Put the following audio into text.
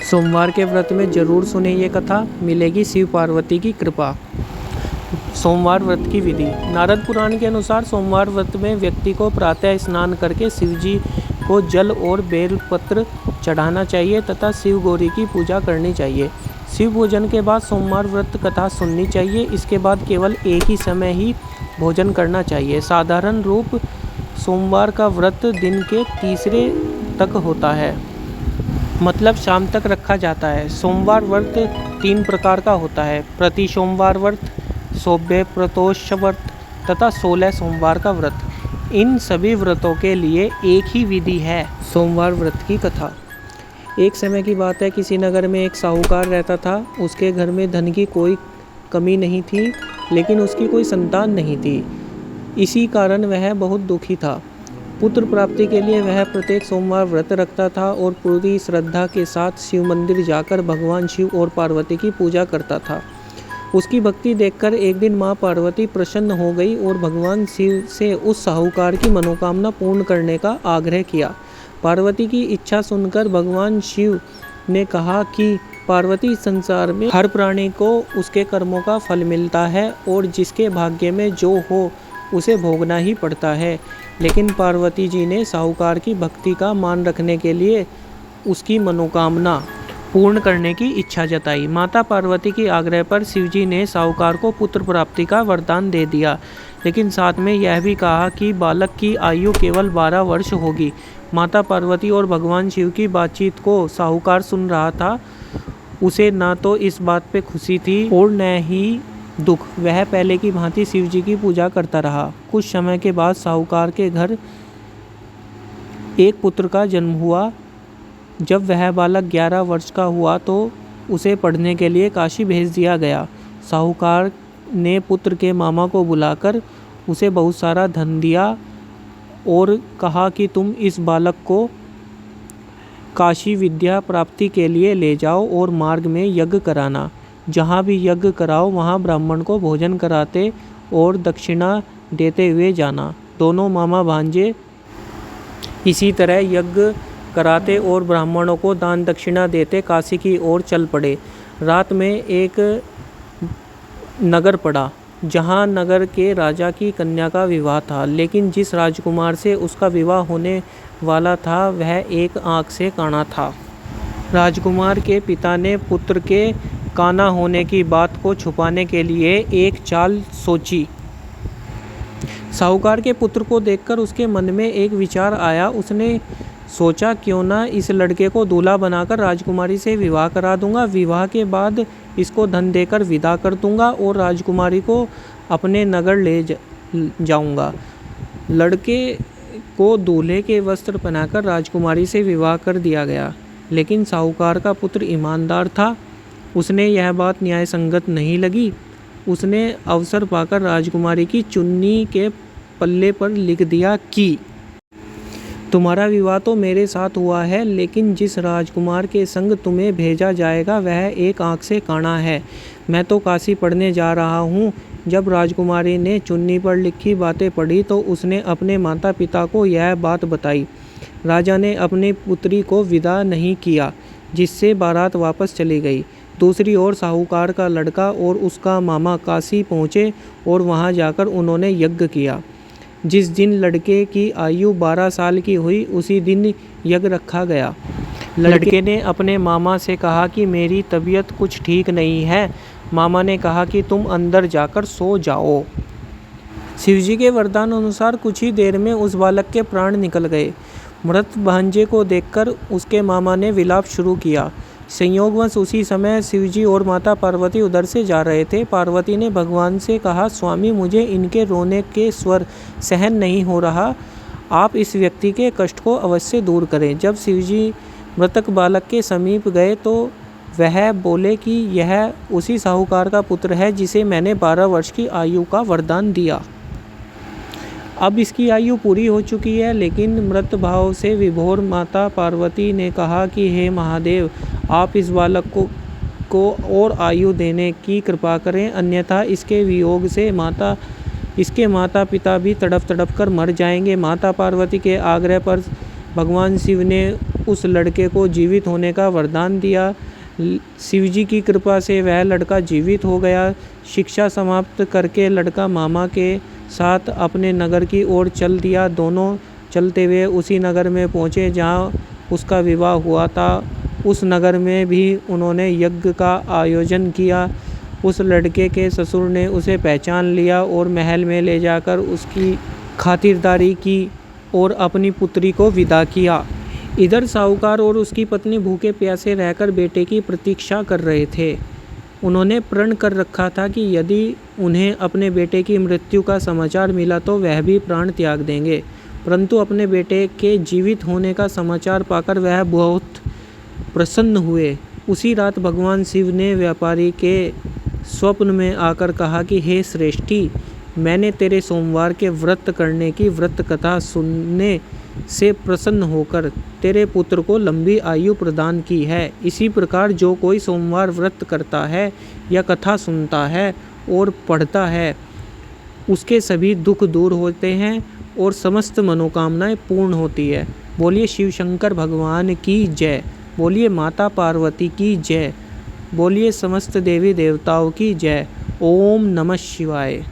सोमवार के व्रत में जरूर सुने ये कथा, मिलेगी शिव पार्वती की कृपा। सोमवार व्रत की विधि। नारद पुराण के अनुसार सोमवार व्रत में व्यक्ति को प्रातः स्नान करके शिव जी को जल और बेलपत्र चढ़ाना चाहिए तथा शिव गौरी की पूजा करनी चाहिए। शिव भोजन के बाद सोमवार व्रत कथा सुननी चाहिए। इसके बाद केवल एक ही समय ही भोजन करना चाहिए। साधारण रूप सोमवार का व्रत दिन के तीसरे तक होता है, मतलब शाम तक रखा जाता है। सोमवार व्रत 3 प्रकार का होता है: प्रति सोमवार व्रत, शोभ्य प्रतोष व्रत तथा 16 सोमवार का व्रत। इन सभी व्रतों के लिए एक ही विधि है। सोमवार व्रत की कथा। एक समय की बात है, किसी नगर में एक साहूकार रहता था। उसके घर में धन की कोई कमी नहीं थी, लेकिन उसकी कोई संतान नहीं थी। इसी कारण वह बहुत दुखी था। पुत्र प्राप्ति के लिए वह प्रत्येक सोमवार व्रत रखता था और पूरी श्रद्धा के साथ शिव मंदिर जाकर भगवान शिव और पार्वती की पूजा करता था। उसकी भक्ति देखकर एक दिन माँ पार्वती प्रसन्न हो गई और भगवान शिव से उस साहूकार की मनोकामना पूर्ण करने का आग्रह किया। पार्वती की इच्छा सुनकर भगवान शिव ने कहा कि पार्वती, संसार में हर प्राणी को उसके कर्मों का फल मिलता है और जिसके भाग्य में जो हो उसे भोगना ही पड़ता है। लेकिन पार्वती जी ने साहूकार की भक्ति का मान रखने के लिए उसकी मनोकामना पूर्ण करने की इच्छा जताई। माता पार्वती के आग्रह पर शिवजी ने साहूकार को पुत्र प्राप्ति का वरदान दे दिया, लेकिन साथ में यह भी कहा कि बालक की आयु केवल 12 वर्ष होगी। माता पार्वती और भगवान शिव की बातचीत को साहूकार सुन रहा था। उसे ना तो इस बात पे खुशी थी और न ही दुख। वह पहले की भांति शिव जी की पूजा करता रहा। कुछ समय के बाद साहूकार के घर एक पुत्र का जन्म हुआ। जब वह बालक 11 वर्ष का हुआ तो उसे पढ़ने के लिए काशी भेज दिया गया। साहूकार ने पुत्र के मामा को बुलाकर उसे बहुत सारा धन दिया और कहा कि तुम इस बालक को काशी विद्या प्राप्ति के लिए ले जाओ और मार्ग में यज्ञ कराना। जहाँ भी यज्ञ कराओ वहाँ ब्राह्मण को भोजन कराते और दक्षिणा देते हुए जाना। दोनों मामा भांजे इसी तरह यज्ञ कराते और ब्राह्मणों को दान दक्षिणा देते काशी की ओर चल पड़े। रात में एक नगर पड़ा, जहाँ नगर के राजा की कन्या का विवाह था। लेकिन जिस राजकुमार से उसका विवाह होने वाला था वह एक आँख से काना था। राजकुमार के पिता ने पुत्र के काना होने की बात को छुपाने के लिए एक चाल सोची। साहूकार के पुत्र को देखकर उसके मन में एक विचार आया। उसने सोचा, क्यों ना इस लड़के को दूल्हा बनाकर राजकुमारी से विवाह करा दूंगा। विवाह के बाद इसको धन देकर विदा कर दूंगा और राजकुमारी को अपने नगर ले जाऊंगा। लड़के को दूल्हे के वस्त्र पहनाकर राजकुमारी से विवाह कर दिया गया। लेकिन साहूकार का पुत्र ईमानदार था। उसने यह बात न्याय संगत नहीं लगी। उसने अवसर पाकर राजकुमारी की चुन्नी के पल्ले पर लिख दिया कि तुम्हारा विवाह तो मेरे साथ हुआ है, लेकिन जिस राजकुमार के संग तुम्हें भेजा जाएगा वह एक आँख से काना है। मैं तो काशी पढ़ने जा रहा हूँ। जब राजकुमारी ने चुन्नी पर लिखी बातें पढ़ी तो उसने अपने माता पिता को यह बात बताई। राजा ने अपनी पुत्री को विदा नहीं किया, जिससे बारात वापस चली गई। दूसरी ओर साहूकार का लड़का और उसका मामा काशी पहुँचे और वहाँ जाकर उन्होंने यज्ञ किया। जिस दिन लड़के की आयु 12 साल की हुई उसी दिन यज्ञ रखा गया। लड़के ने अपने मामा से कहा कि मेरी तबीयत कुछ ठीक नहीं है। मामा ने कहा कि तुम अंदर जाकर सो जाओ। शिवजी के वरदान अनुसार कुछ ही देर में उस बालक के प्राण निकल गए। मृत भांजे को देखकर उसके मामा ने विलाप शुरू किया। संयोगवश उसी समय शिवजी और माता पार्वती उधर से जा रहे थे। पार्वती ने भगवान से कहा, स्वामी, मुझे इनके रोने के स्वर सहन नहीं हो रहा। आप इस व्यक्ति के कष्ट को अवश्य दूर करें। जब शिवजी मृतक बालक के समीप गए तो वह बोले कि यह उसी साहूकार का पुत्र है जिसे मैंने 12 वर्ष की आयु का वरदान दिया। अब इसकी आयु पूरी हो चुकी है। लेकिन मृत भाव से विभोर माता पार्वती ने कहा कि हे महादेव, आप इस बालक को और आयु देने की कृपा करें, अन्यथा इसके वियोग से इसके माता पिता भी तड़प तड़प कर मर जाएंगे। माता पार्वती के आग्रह पर भगवान शिव ने उस लड़के को जीवित होने का वरदान दिया। शिवजी की कृपा से वह लड़का जीवित हो गया। शिक्षा समाप्त करके लड़का मामा के साथ अपने नगर की ओर चल दिया। दोनों चलते हुए उसी नगर में पहुँचे जहाँ उसका विवाह हुआ था। उस नगर में भी उन्होंने यज्ञ का आयोजन किया। उस लड़के के ससुर ने उसे पहचान लिया और महल में ले जाकर उसकी खातिरदारी की और अपनी पुत्री को विदा किया। इधर साहूकार और उसकी पत्नी भूखे प्यासे रहकर बेटे की प्रतीक्षा कर रहे थे। उन्होंने प्रण कर रखा था कि यदि उन्हें अपने बेटे की मृत्यु का समाचार मिला तो वह भी प्राण त्याग देंगे, परंतु अपने बेटे के जीवित होने का समाचार पाकर वह बहुत प्रसन्न हुए। उसी रात भगवान शिव ने व्यापारी के स्वप्न में आकर कहा कि हे श्रेष्ठी, मैंने तेरे सोमवार के व्रत करने की व्रत कथा सुनने से प्रसन्न होकर तेरे पुत्र को लंबी आयु प्रदान की है। इसी प्रकार जो कोई सोमवार व्रत करता है या कथा सुनता है और पढ़ता है, उसके सभी दुख दूर होते हैं और समस्त मनोकामनाएं पूर्ण होती है। बोलिए शिव शंकर भगवान की जय। बोलिए माता पार्वती की जय। बोलिए समस्त देवी देवताओं की जय। ओम नमः शिवाय।